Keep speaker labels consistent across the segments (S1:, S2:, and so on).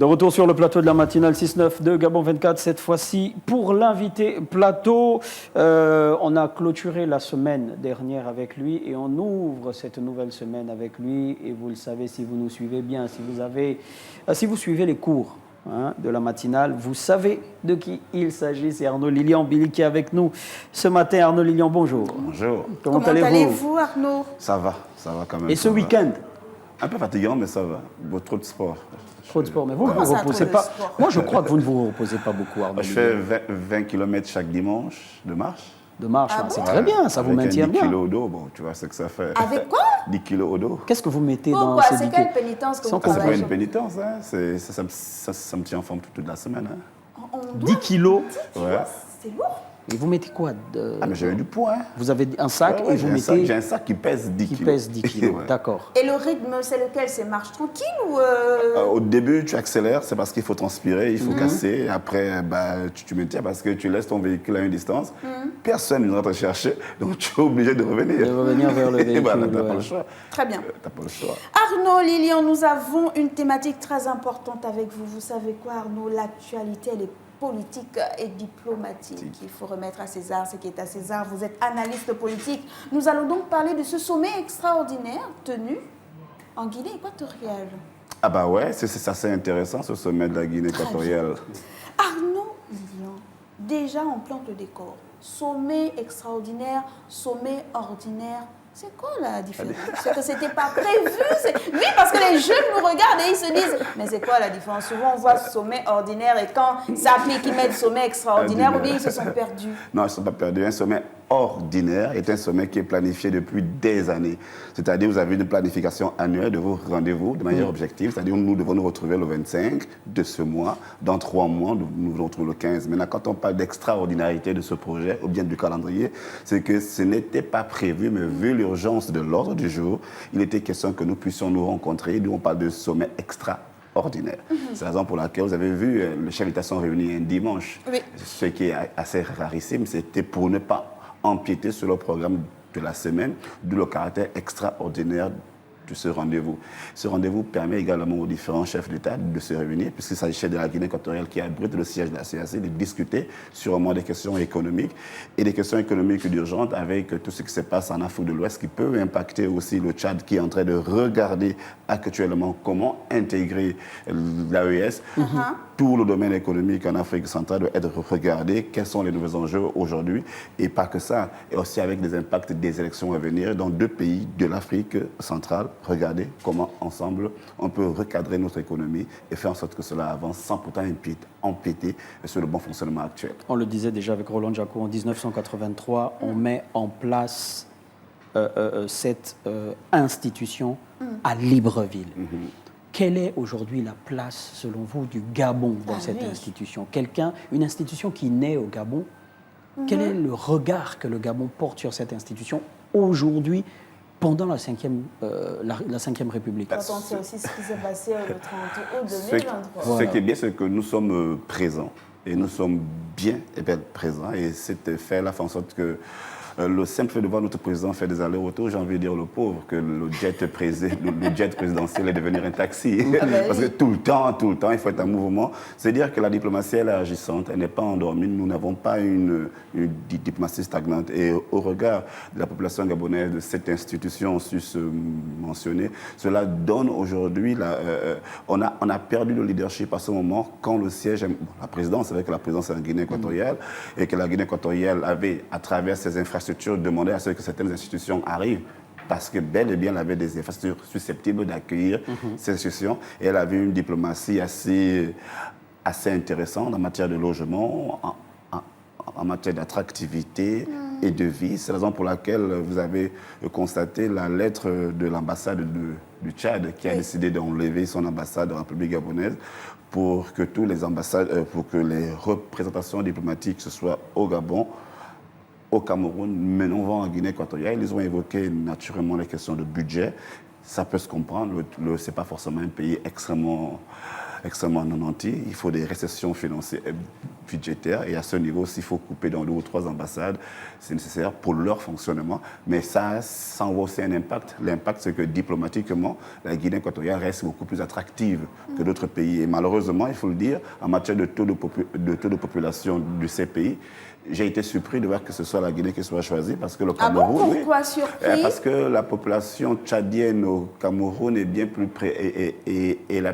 S1: De retour sur le plateau de la matinale 6-9 de Gabon 24, cette fois-ci pour l'invité plateau. On a clôturé la semaine dernière avec lui et on ouvre cette nouvelle semaine avec lui. Et vous le savez, si vous nous suivez bien, si vous suivez les cours de la matinale, vous savez de qui il s'agit. C'est Arnaud Lilian Billy qui est avec nous ce matin. Arnaud Lilian, bonjour.
S2: Bonjour.
S1: Comment allez-vous,
S3: Arnaud?
S2: Ça va quand même.
S1: Et ce week-end?
S2: Un peu fatigant, mais ça va. Trop de sport.
S1: Trop de sport, mais vous ne vous reposez pas. Moi, je crois que vous ne vous reposez pas beaucoup, Arnaud.
S2: Je fais 20 km chaque dimanche de marche.
S1: De marche, c'est très bien, ça vous maintient bien.
S2: 10 kilos au dos, bon, tu vois ce que ça fait.
S3: Avec quoi?
S2: 10 kilos au dos.
S1: Qu'est-ce que vous mettez dans
S3: ces 10 kilos?
S1: C'est
S3: quelle pénitence que vous
S2: C'est pas une pénitence, hein. Ça me tient en forme toute la semaine. Hein.
S1: 10 kilos.
S2: Ouais.
S3: C'est lourd.
S1: Et vous mettez quoi
S2: mais j'ai eu du poids. Hein.
S1: Vous avez un sac et vous mettez...
S2: J'ai un sac qui pèse 10 kilos.
S1: Qui pèse 10 kilos,
S2: ouais.
S1: D'accord.
S3: Et le rythme, c'est lequel? C'est marche tranquille ou...
S2: Au début, tu accélères, c'est parce qu'il faut transpirer, il faut casser. Après, tu maintiens parce que tu laisses ton véhicule à une distance. Personne ne viendra te chercher, donc tu es obligé de revenir.
S1: De revenir vers le véhicule.
S2: Et voilà, tu n'as pas le choix.
S3: Très bien.
S2: T'as pas le choix.
S3: Arnaud Lilian, nous avons une thématique très importante avec vous. Vous savez quoi, Arnaud? L'actualité, elle est politique et diplomatique. Il faut remettre à César ce qui est à César. Vous êtes analyste politique. Nous allons donc parler de ce sommet extraordinaire tenu en Guinée équatoriale.
S2: Ah bah ouais, c'est assez intéressant ce sommet de la Guinée équatoriale.
S3: Arnaud Lilian, déjà on plante le décor. Sommet extraordinaire, sommet ordinaire. C'est quoi la différence? C'est que c'était pas prévu. Oui, parce que les jeunes nous regardent et ils se disent, mais c'est quoi la différence? Souvent on voit sommet ordinaire et quand ça applique, ils mettent sommet extraordinaire ou bien ils se sont perdus.
S2: Non, ils ne sont pas perdus. Un sommet ordinaire est un sommet qui est planifié depuis des années. C'est-à-dire vous avez une planification annuelle de vos rendez-vous de manière objective. C'est-à-dire nous devons nous retrouver le 25 de ce mois. Dans 3 mois, nous nous retrouvons le 15. Maintenant, quand on parle d'extraordinarité de ce projet, ou bien du calendrier, c'est que ce n'était pas prévu, mais vu l'urgence de l'ordre du jour, il était question que nous puissions nous rencontrer. Nous, on parle de sommet extraordinaire. C'est la raison pour laquelle vous avez vu le chef d'État sont réunis un dimanche. Oui. Ce qui est assez rarissime, c'était pour ne pas empiéter sur le programme de la semaine, d'où le caractère extraordinaire de ce rendez-vous. Ce rendez-vous permet également aux différents chefs d'État de se réunir, puisqu'il s'agissait de la Guinée équatoriale qui abrite le siège de la CAC, de discuter sûrement des questions économiques et des questions économiques urgentes avec tout ce qui se passe en Afrique de l'Ouest qui peut impacter aussi le Tchad qui est en train de regarder actuellement comment intégrer l'AES. Tout le domaine économique en Afrique centrale doit être regardé, quels sont les nouveaux enjeux aujourd'hui et pas que ça, et aussi avec des impacts des élections à venir dans 2 pays de l'Afrique centrale. Regardez comment ensemble on peut recadrer notre économie et faire en sorte que cela avance sans pourtant empiéter sur le bon fonctionnement actuel.
S1: On le disait déjà avec Roland Jacot en 1983, on met en place cette institution à Libreville. Quelle est aujourd'hui la place, selon vous, du Gabon dans cette institution? Une institution qui naît au Gabon, quel est le regard que le Gabon porte sur cette institution aujourd'hui, pendant la 5e République?
S3: Quand on sait aussi ce qui s'est passé le 30 août 2023.
S2: Ce qui est bien, c'est que nous sommes présents. Et nous sommes bien et bien présents. Et cet fait-là fait en sorte que le simple fait de voir notre président faire des allers-retours, j'ai envie de dire le pauvre, que le jet présidentiel est devenu un taxi. Parce que tout le temps, il faut être en mouvement. C'est-à-dire que la diplomatie, elle est agissante, elle n'est pas endormie. Nous n'avons pas une diplomatie stagnante. Et au regard de la population gabonaise, de cette institution mentionnée, cela donne aujourd'hui, on a perdu le leadership à ce moment quand le siège, la présidence, c'est vrai que la présidence est en Guinée équatoriale et que la Guinée équatoriale avait, à travers ses infrastructures, demandé à ce que certaines institutions arrivent parce que bel et bien elle avait des infrastructures susceptibles d'accueillir ces institutions et elle avait une diplomatie assez intéressante en matière de logement, en matière d'attractivité et de vie. C'est la raison pour laquelle vous avez constaté la lettre de l'ambassade du Tchad qui a décidé d'enlever son ambassade en République gabonaise pour que tous les ambassades, pour que les représentations diplomatiques, ce soit au Gabon, au Cameroun, mais non en Guinée équatoriale. Ils ont évoqué naturellement les questions de budget. Ça peut se comprendre. Ce n'est pas forcément un pays extrêmement extrêmement nantis. Il faut des récessions financières et budgétaires. Et à ce niveau, s'il faut couper dans 2 ou 3 ambassades, c'est nécessaire pour leur fonctionnement. Mais ça envoie aussi un impact. L'impact, c'est que diplomatiquement, la Guinée équatoriale reste beaucoup plus attractive que d'autres pays. Et malheureusement, il faut le dire, en matière de taux de population de ces pays, j'ai été surpris de voir que ce soit la Guinée qui soit choisie parce que le Cameroun...
S3: Ah bon, pourquoi surpris?
S2: Parce que la population tchadienne au Cameroun est bien plus la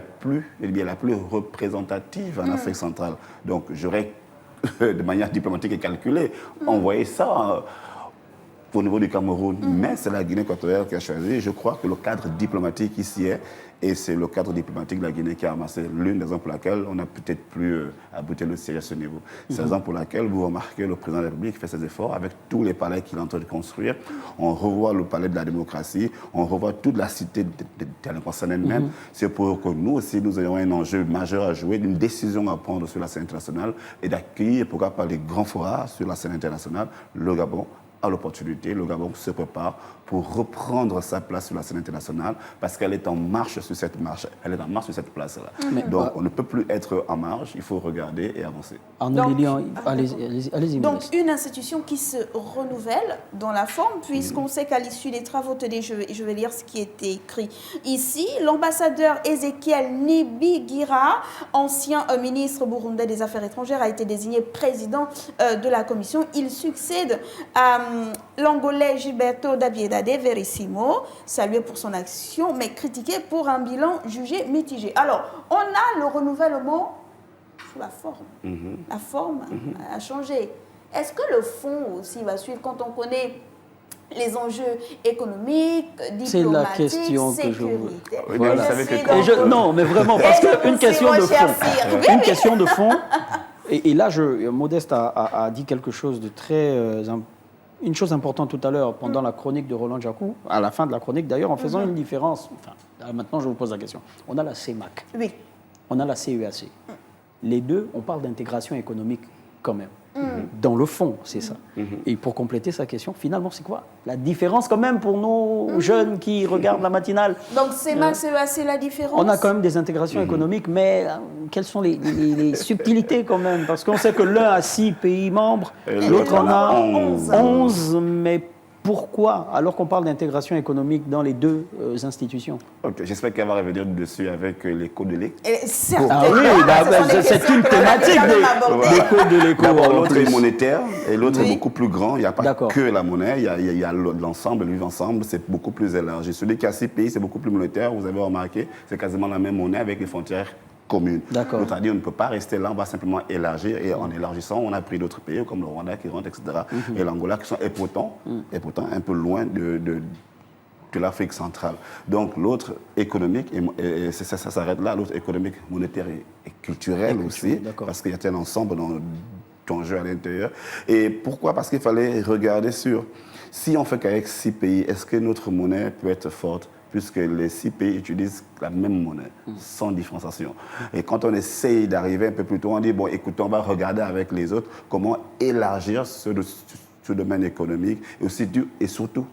S2: plus représentative en Afrique centrale. Donc j'aurais, de manière diplomatique et calculée, envoyé ça au niveau du Cameroun. Mais c'est la Guinée équatoriale qui a choisi. Je crois que le cadre diplomatique ici est, et c'est le cadre diplomatique de la Guinée qui a amassé. L'une des raisons pour laquelle on n'a peut-être plus abouti le siège à ce niveau. C'est la raison pour laquelle vous remarquez le président de la République fait ses efforts avec tous les palais qu'il est en train de construire. On revoit le palais de la démocratie, on revoit toute la cité de la concerne elle-même. C'est pour que nous aussi, nous ayons un enjeu majeur à jouer, une décision à prendre sur la scène internationale et d'accueillir, pourquoi pas, les grands forats sur la scène internationale. Le Gabon a l'opportunité, le Gabon se prépare pour reprendre sa place sur la scène internationale parce qu'elle est en marche sur cette marche, elle est en marche sur cette place-là. Donc on ne peut plus être en marge, il faut regarder et avancer.
S1: Arnaud Lilian, allez-y.
S3: Donc une institution qui se renouvelle dans la forme, puisqu'on sait qu'à l'issue des travaux, tenez, je vais lire ce qui est écrit ici, l'ambassadeur Ezekiel Nibigira, ancien ministre burundais des Affaires étrangères, a été désigné président de la commission. Il succède à l'Angolais Gilberto Dabiedade Verissimo, salué pour son action, mais critiqué pour un bilan jugé mitigé. Alors, on a le renouvellement sous la forme. La forme a changé. Est-ce que le fond aussi va suivre quand on connaît les enjeux économiques, diplomatiques,
S1: c'est la question que je veux.
S2: Voilà.
S1: Non, mais vraiment, parce qu'une question de fond. Une question de fond. Et là, Modeste a dit quelque chose de très une chose importante tout à l'heure, pendant la chronique de Roland Jacou, à la fin de la chronique d'ailleurs, en faisant une différence. Enfin, maintenant, je vous pose la question. On a la CEMAC.
S3: Oui.
S1: On a la CEAC. Les deux, on parle d'intégration économique quand même. Dans le fond, c'est ça. Et pour compléter sa question, finalement, c'est quoi la différence quand même pour nos jeunes qui regardent la matinale?
S3: Donc, CEMAC, c'est la différence?
S1: On a quand même des intégrations économiques, mais quelles sont les subtilités quand même? Parce qu'on sait que l'un a 6 pays membres, l'autre en a 11, mais pourquoi, alors qu'on parle d'intégration économique dans les deux institutions?
S2: Ok, j'espère qu'elle va revenir dessus avec l'écho de l'éco.
S1: Ah oui, c'est une thématique l'écho de l'éco.
S2: D'abord, l'autre est monétaire et l'autre est beaucoup plus grand. Il n'y a pas que la monnaie, il y a l'ensemble, le vivre ensemble, c'est beaucoup plus élargi. Celui qui a 6 pays, c'est beaucoup plus monétaire. Vous avez remarqué, c'est quasiment la même monnaie avec les frontières communes. C'est-à-dire on ne peut pas rester là, on va simplement élargir et en élargissant, on a pris d'autres pays comme le Rwanda qui rentre, etc. Et l'Angola qui sont et pourtant un peu loin de l'Afrique centrale. Donc l'autre économique, et ça s'arrête là, l'autre économique, monétaire et culturel aussi, parce qu'il y a un ensemble d'enjeux à l'intérieur. Et pourquoi? Parce qu'il fallait regarder si on fait qu'avec 6 pays, est-ce que notre monnaie peut être forte? Puisque les 6 pays utilisent la même monnaie, sans différenciation. Et quand on essaye d'arriver un peu plus tôt, on dit, bon, écoutez, on va regarder avec les autres comment élargir ce domaine économique et surtout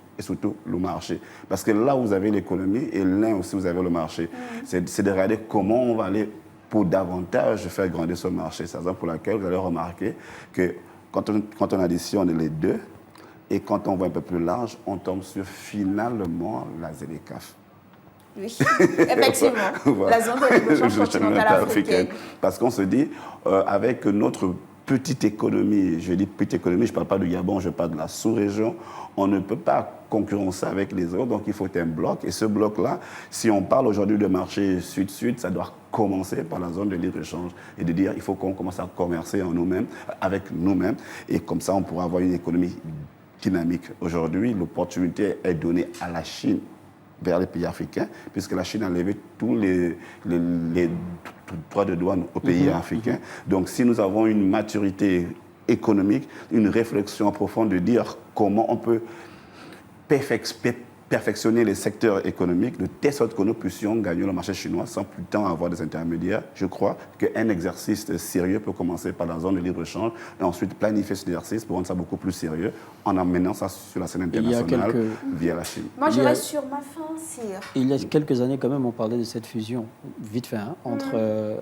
S2: le marché. Parce que là, vous avez l'économie et là aussi, vous avez le marché. C'est de regarder comment on va aller pour davantage faire grandir ce marché. C'est la raison pour laquelle vous allez remarquer que quand on additionne les deux, et quand on va un peu plus large, on tombe sur finalement la ZLECAf.
S3: Oui, effectivement, la zone de libre-échange continentale africaine.
S2: Parce qu'on se dit, avec notre petite économie, je dis petite économie, je ne parle pas du Gabon, je parle de la sous-région, on ne peut pas concurrencer avec les autres, donc il faut un bloc. Et ce bloc-là, si on parle aujourd'hui de marché sud-sud, ça doit commencer par la zone de libre-échange et de dire il faut qu'on commence à commercer avec nous-mêmes, et comme ça on pourra avoir une économie dynamique. Aujourd'hui, l'opportunité est donnée à la Chine vers les pays africains, puisque la Chine a levé tous les droits de douane aux pays africains. Donc, si nous avons une maturité économique, une réflexion profonde de dire comment on peut perfectionner les secteurs économiques de telle sorte que nous puissions gagner le marché chinois sans plus de temps avoir des intermédiaires. Je crois qu'un exercice sérieux peut commencer par la zone de libre-échange et ensuite planifier cet exercice pour rendre ça beaucoup plus sérieux en amenant ça sur la scène internationale via la Chine.
S3: Moi, je reste sur ma fin, Sire.
S1: Il y a quelques années, quand même, on parlait de cette fusion, vite fait, entre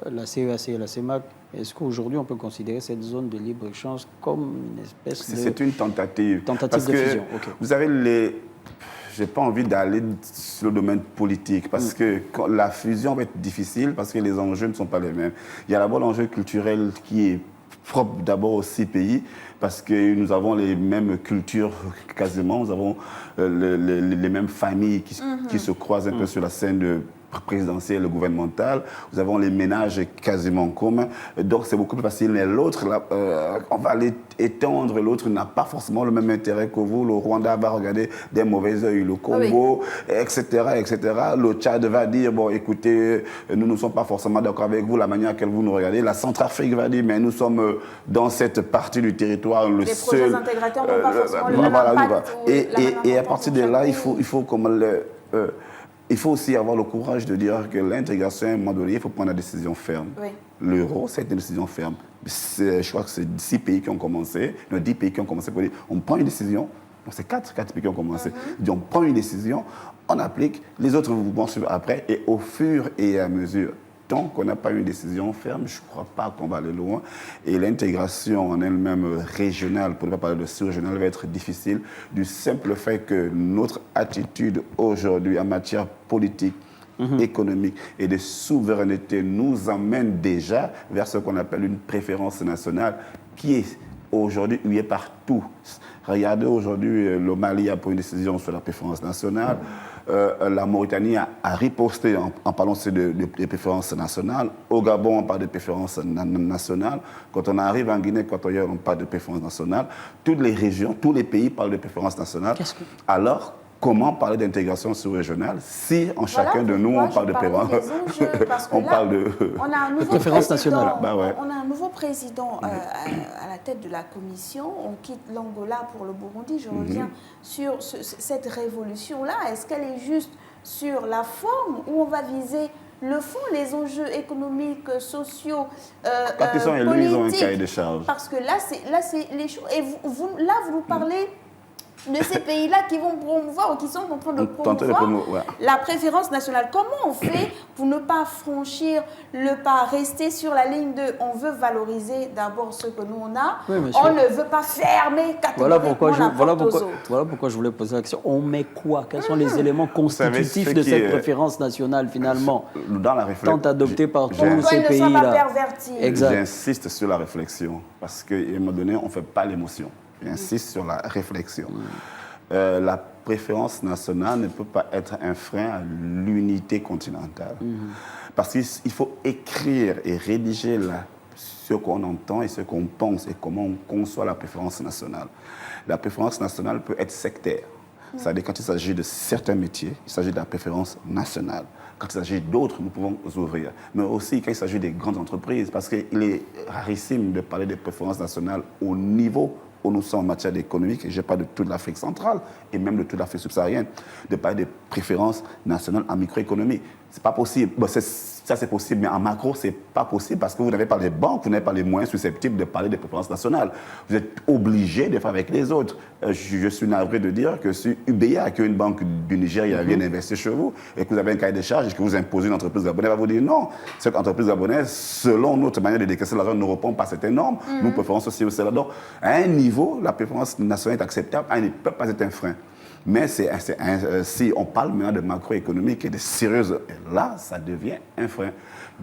S1: la CEAC et la CEMAC. Est-ce qu'aujourd'hui, on peut considérer cette zone de libre-échange comme une espèce de...
S2: C'est une tentative.
S1: Tentative de fusion, ok.
S2: Vous avez je n'ai pas envie d'aller sur le domaine politique parce que la fusion va être difficile parce que les enjeux ne sont pas les mêmes. Il y a d'abord l'enjeu culturel qui est propre d'abord aux 6 pays parce que nous avons les mêmes cultures quasiment, nous avons les mêmes familles qui se croisent un peu sur la scène présidentielle, gouvernementale. Nous avons les ménages quasiment communs. Donc, c'est beaucoup plus facile. Mais l'autre, on va aller étendre. L'autre n'a pas forcément le même intérêt que vous. Le Rwanda va regarder d'un mauvais œil le Congo, etc., etc. Le Tchad va dire, bon, écoutez, nous ne sommes pas forcément d'accord avec vous, la manière à laquelle vous nous regardez. La Centrafrique va dire, mais nous sommes dans cette partie du territoire le seul...
S3: Les projets intégrateurs n'ont pas forcément le même impact.
S2: Et à partir de là, il faut comme il faut aussi avoir le courage de dire que l'intégration, à un moment donné, il faut prendre la décision ferme. Oui. L'euro, c'est une décision ferme. Je crois que c'est 6 pays qui ont commencé, 10 pays qui ont commencé pour dire on prend une décision. C'est 4 pays qui ont commencé. On prend une décision, on applique, les autres vont suivre après, et au fur et à mesure. Tant qu'on n'a pas une décision ferme, je ne crois pas qu'on va aller loin. Et l'intégration en elle-même régionale, pour ne pas parler de sous-régionale, va être difficile du simple fait que notre attitude aujourd'hui en matière politique, économique et de souveraineté nous emmène déjà vers ce qu'on appelle une préférence nationale qui est aujourd'hui huée partout. Regardez aujourd'hui, le Mali a pris une décision sur la préférence nationale. La Mauritanie a riposté en parlant de préférences nationales. Au Gabon, on parle de préférences nationales. Quand on arrive en Guinée équatoriale, on parle de préférences nationales. Toutes les régions, tous les pays parlent de préférences nationales. Alors, comment parler d'intégration sous-régionale si en chacun de nous, on parle de préférences
S3: on parle de
S1: préférence nationale.
S3: On a un nouveau président à la tête de la commission. On quitte l'Angola pour le Burundi. Je reviens sur cette révolution-là. Est-ce qu'elle est juste sur la forme ou on va viser le fond, les enjeux économiques, sociaux,
S2: quand ils sont élus, ils ont un
S3: politiques?
S2: cahier de charge.
S3: Parce que là, c'est les choses. Et vous nous parlez de ces pays-là qui vont promouvoir ou qui sont en train de promouvoir la préférence nationale. Comment on fait pour ne pas franchir le pas, rester sur la ligne de on veut valoriser d'abord ce que nous on a, on ne veut pas fermer catégoriquement la porte aux autres.
S1: Voilà pourquoi je voulais poser la question. On met quoi? Quels sont les éléments constitutifs de cette préférence nationale finalement,
S2: dans la réflexion,
S1: tant adoptée par tous ces pays-là?
S3: Ne soit pas perverti.
S2: J'insiste sur la réflexion parce qu'à un moment donné, on ne fait pas l'émotion. J'insiste sur la réflexion. La préférence nationale ne peut pas être un frein à l'unité continentale. Parce qu'il faut écrire et rédiger ce qu'on entend et ce qu'on pense et comment on conçoit la préférence nationale. La préférence nationale peut être sectaire. C'est-à-dire quand il s'agit de certains métiers, il s'agit de la préférence nationale. Quand il s'agit d'autres, nous pouvons ouvrir. Mais aussi quand il s'agit des grandes entreprises, parce qu'il est rarissime de parler de préférence nationale au niveau où nous sommes en matière économique, et je parle de toute l'Afrique centrale et même de toute l'Afrique subsaharienne, de parler de préférences nationales en microéconomie. C'est pas possible. Bon, ça, c'est possible, mais en macro, c'est pas possible parce que vous n'avez pas les banques, vous n'avez pas les moyens susceptibles de parler des préférences nationales. Vous êtes obligé de faire avec les autres. Je suis navré de dire que si UBA, qui est une banque du Nigeria, vient investir chez vous et que vous avez un cahier de charges et que vous imposez une entreprise gabonaise, elle va vous dire non, cette entreprise gabonaise, selon notre manière de décaisser l'argent, ne répond pas à cette norme. Nous préférons ceci ou cela. Donc, à un niveau, la préférence nationale est acceptable, elle ne peut pas être un frein. Mais si on parle maintenant de macroéconomique et de sérieuse, là, ça devient un frein.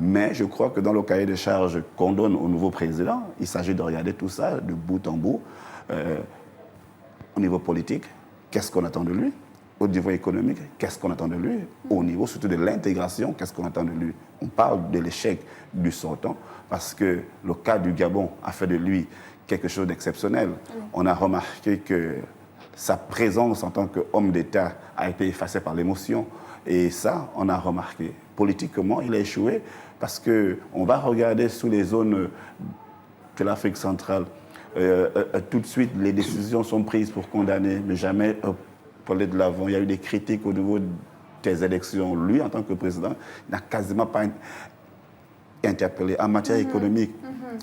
S2: Mais je crois que dans le cahier de charges qu'on donne au nouveau président, il s'agit de regarder tout ça de bout en bout. Au niveau politique, qu'est-ce qu'on attend de lui? Au niveau économique, qu'est-ce qu'on attend de lui? Au niveau surtout de l'intégration, qu'est-ce qu'on attend de lui? On parle de l'échec du sortant parce que le cas du Gabon a fait de lui quelque chose d'exceptionnel. On a remarqué que sa présence en tant qu'homme d'État a été effacée par l'émotion. Et ça, on a remarqué. Politiquement, il a échoué parce qu'on va regarder sous les zones de l'Afrique centrale. Tout de suite, les décisions sont prises pour condamner, mais jamais pour aller de l'avant. Il y a eu des critiques au niveau des élections. Lui, en tant que président, n'a quasiment pas interpellé. En matière économique,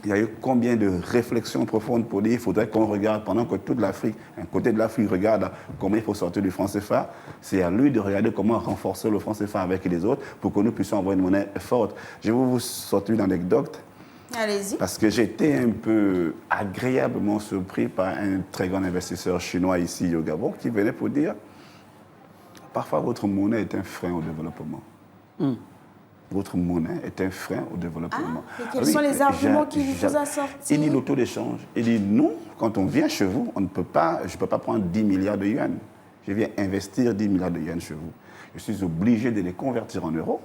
S2: il y a eu combien de réflexions profondes pour dire qu'il faudrait qu'on regarde, pendant que toute l'Afrique, un côté de l'Afrique regarde comment il faut sortir du franc CFA, c'est à lui de regarder comment renforcer le franc CFA avec les autres pour que nous puissions avoir une monnaie forte. Je vais vous sortir une anecdote.
S3: Allez-y.
S2: Parce que j'étais un peu agréablement surpris par un très grand investisseur chinois ici au Gabon qui venait pour dire parfois votre monnaie est un frein au développement. Votre monnaie est un frein au développement.
S3: Et quels sont les arguments qu'il vous a sortis?
S2: Il dit le taux d'échange. Il dit nous, quand on vient chez vous, je ne peux pas prendre 10 milliards de yuan. Je viens investir 10 milliards de yuan chez vous. Je suis obligé de les convertir en euros.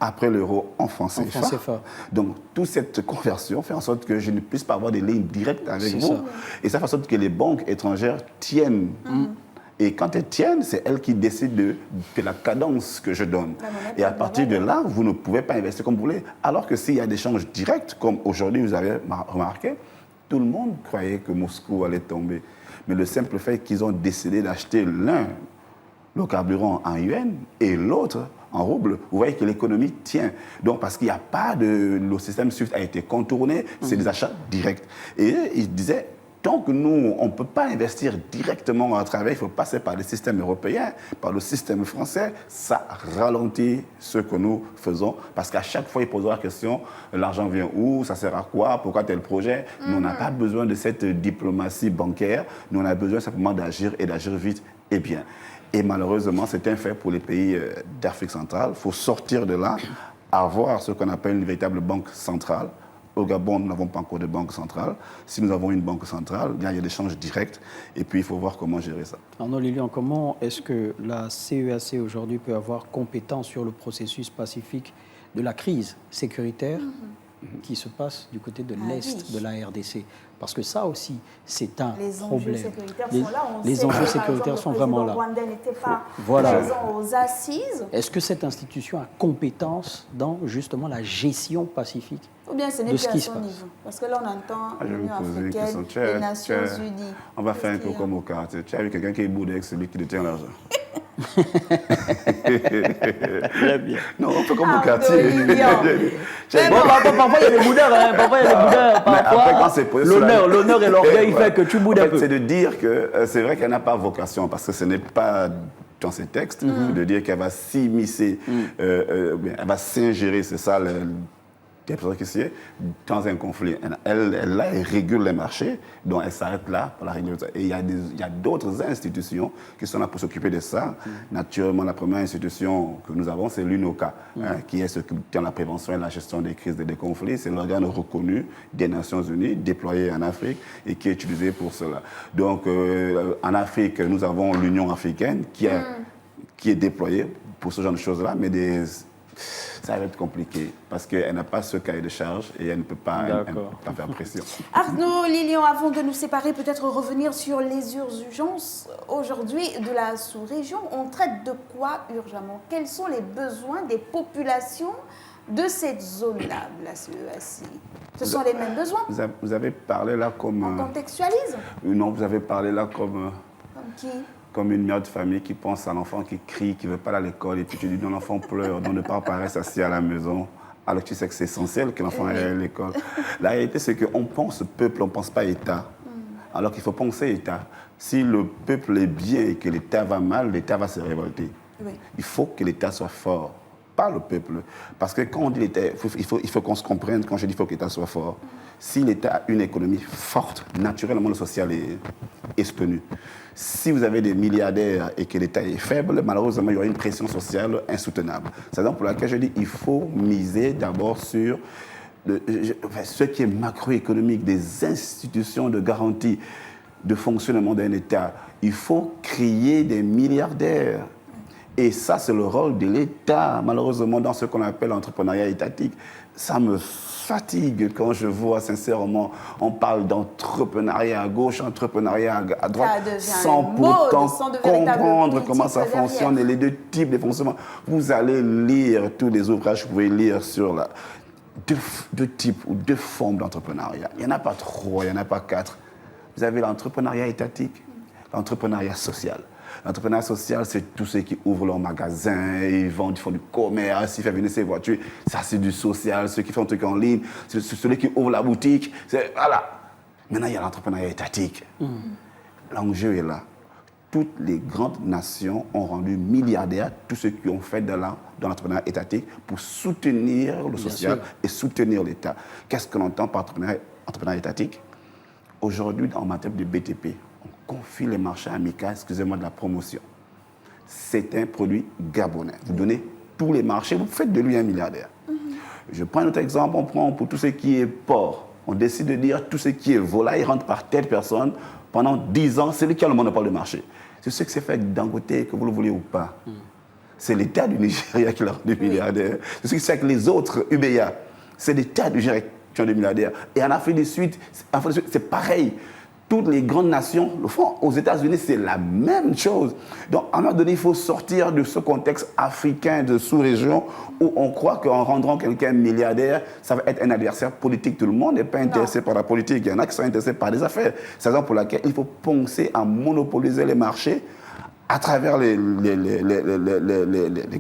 S2: Après l'euro, en franc CFA. Donc, toute cette conversion fait en sorte que je ne puisse pas avoir des lignes directes avec vous. Ça. Et ça fait en sorte que les banques étrangères tiennent. Et quand elles tiennent, c'est elles qui décident de la cadence que je donne. Et à partir de là, vous ne pouvez pas investir comme vous voulez. Alors que s'il y a des échanges directs, comme aujourd'hui vous avez remarqué, tout le monde croyait que Moscou allait tomber. Mais le simple fait qu'ils ont décidé d'acheter l'un, le carburant en yuan, et l'autre en rouble, vous voyez que l'économie tient. Donc, parce qu'il n'y a pas de... Le système SWIFT a été contourné, c'est des achats directs. Et il disait... Tant que nous, on ne peut pas investir directement à travers, il faut passer par le système européen, par le système français, ça ralentit ce que nous faisons. Parce qu'à chaque fois, ils posent la question, l'argent vient où, ça sert à quoi, pourquoi tel projet? Nous, on n'a pas besoin de cette diplomatie bancaire, nous, on a besoin simplement d'agir et d'agir vite et bien. Et malheureusement, c'est un fait pour les pays d'Afrique centrale. Il faut sortir de là, avoir ce qu'on appelle une véritable banque centrale. Au Gabon, nous n'avons pas encore de banque centrale. Si nous avons une banque centrale, il y a des échanges directs et puis il faut voir comment gérer ça.
S1: Arnaud Lilian, comment est-ce que la CEAC aujourd'hui peut avoir compétence sur le processus pacifique de la crise sécuritaire qui se passe du côté de l'Est de la RDC? Parce que ça aussi, c'est un problème.
S3: Les enjeux
S1: sécuritaires sont vraiment là.
S3: Le Rwandais n'était pas
S1: présent
S3: aux assises.
S1: Est-ce que cette institution a compétence dans justement la gestion pacifique?
S3: Ou bien ce n'est plus à son niveau? Parce que là, on entend l'Union africaine, les Nations unies.
S2: On va faire un peu comme au quartier. Tu as vu quelqu'un qui est boudé avec celui qui détient l'argent.
S1: Très bien.
S2: Non, on fait comme au quartier.
S1: Parfois, il y a des boudeurs. Parfois, l'honneur et l'orgueil fait que tu boudes un peu.
S2: C'est de dire que c'est vrai qu'elle n'a pas vocation, parce que ce n'est pas dans ces textes, de dire qu'elle va s'immiscer, elle va s'ingérer, c'est ça dans un conflit. Elle régule les marchés, donc elle s'arrête là pour la régulation. Et il y a d'autres institutions qui sont là pour s'occuper de ça. Naturellement, la première institution que nous avons, c'est l'UNOCA, qui est dans la prévention et la gestion des crises et des conflits. C'est l'organe reconnu des Nations Unies, déployé en Afrique et qui est utilisé pour cela. Donc, en Afrique, nous avons l'Union africaine qui est déployée pour ce genre de choses-là, mais ça va être compliqué parce qu'elle n'a pas ce cahier de charge et elle ne peut pas faire pression.
S3: Arnaud Lilian, avant de nous séparer, peut-être revenir sur les urgences aujourd'hui de la sous-région. On traite de quoi urgemment? Quels sont les besoins des populations de cette zone-là, de la CEAC? Ce sont les mêmes besoins?
S2: Vous avez parlé là comme...
S3: On contextualise?
S2: Non, vous avez parlé là comme...
S3: Comme qui?
S2: Comme une mère de famille qui pense à l'enfant qui crie, qui ne veut pas aller à l'école, et puis tu dis non, l'enfant pleure, donc ne pas reste assis à la maison. Alors tu sais que c'est essentiel que l'enfant aille à l'école. La réalité, c'est qu'on pense peuple, on ne pense pas État. Alors qu'il faut penser État. Si le peuple est bien et que l'État va mal, l'État va se révolter. Oui. Il faut que l'État soit fort, pas le peuple. Parce que quand on dit l'État, il faut qu'on se comprenne quand je dis qu'il faut que l'État soit fort. Si l'État a une économie forte, naturellement le social est soutenu. Si vous avez des milliardaires et que l'État est faible, malheureusement, il y aura une pression sociale insoutenable. C'est la raison pour laquelle je dis qu'il faut miser d'abord sur ce qui est macroéconomique, des institutions de garantie de fonctionnement d'un État. Il faut créer des milliardaires. Et ça, c'est le rôle de l'État, malheureusement, dans ce qu'on appelle l'entrepreneuriat étatique. Ça me fatigue quand je vois, sincèrement, on parle d'entrepreneuriat à gauche, entrepreneuriat à droite, sans pourtant comprendre comment ça fonctionne et les deux types de fonctionnement. Vous allez lire tous les ouvrages que vous pouvez lire sur deux types ou deux formes d'entrepreneuriat. Il n'y en a pas trois, il n'y en a pas quatre. Vous avez l'entrepreneuriat étatique, l'entrepreneuriat social. L'entrepreneuriat social, c'est tous ceux qui ouvrent leur magasin, ils vendent, ils font du commerce, ils font venir ses voitures. Ça, c'est du social. Ceux qui font un truc en ligne, c'est celui qui ouvre la boutique. Voilà. Maintenant, il y a l'entrepreneuriat étatique. L'enjeu est là. Toutes les grandes nations ont rendu milliardaires tous ceux qui ont fait de l'entrepreneuriat étatique pour soutenir le social et soutenir l'État. Qu'est-ce que l'on entend par entrepreneuriat étatique? Aujourd'hui, en matière de BTP, on confie les marchés amicaux, excusez-moi de la promotion. C'est un produit gabonais. Vous donnez tous les marchés, vous faites de lui un milliardaire. Je prends un autre exemple, on prend pour tout ce qui est porc. On décide de dire tout ce qui est volaille rentre par telle personne. Pendant 10 ans, c'est lui qui a le monopole du marché. C'est ce que c'est fait avec Dangote, que vous le voulez ou pas. C'est l'État du Nigeria qui l'a rendu milliardaire. C'est ce qui se fait avec les autres UBA. C'est l'État du Nigeria qui a rendu milliardaire. Et en Afrique du Sud, c'est pareil. Toutes les grandes nations le font. Aux États-Unis, c'est la même chose. Donc, à un moment donné, il faut sortir de ce contexte africain de sous-région où on croit qu'en rendant quelqu'un milliardaire, ça va être un adversaire politique. Tout le monde n'est pas intéressé par la politique. Il y en a qui sont intéressés par les affaires. C'est la raison pour laquelle il faut penser à monopoliser les marchés à travers les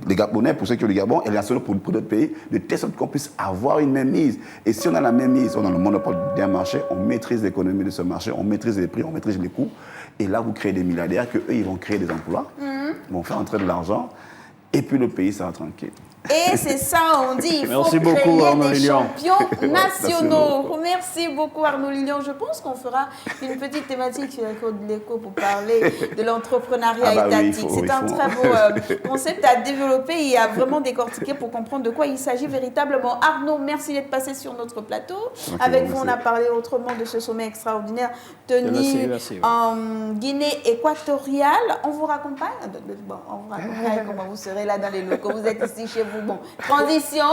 S2: Gabonais, pour ceux qui ont le Gabon, et les nationaux pour d'autres pays, de telle sorte qu'on puisse avoir une même mise. Et si on a la même mise, on a le monopole d'un marché, on maîtrise l'économie de ce marché, on maîtrise les prix, on maîtrise les coûts. Et là, vous créez des milliardaires, qu'eux, ils vont créer des emplois, vont faire entrer de l'argent, et puis le pays sera tranquille.
S3: Et c'est ça, on dit, il faut
S1: Merci
S3: créer
S1: beaucoup, Arnaud
S3: des
S1: Lilian.
S3: champions nationaux. Merci beaucoup, Arnaud Lilian. Je pense qu'on fera une petite thématique sur l'éco pour parler de l'entrepreneuriat étatique. C'est un très beau concept à développer et à vraiment décortiquer pour comprendre de quoi il s'agit véritablement. Arnaud, merci d'être passé sur notre plateau. Avec vous, on a parlé autrement de ce sommet extraordinaire tenu en Guinée équatoriale. On vous raccompagne. Bon, on vous raccompagne comment vous serez là dans les locaux. Vous êtes ici chez vous. Bon, transition.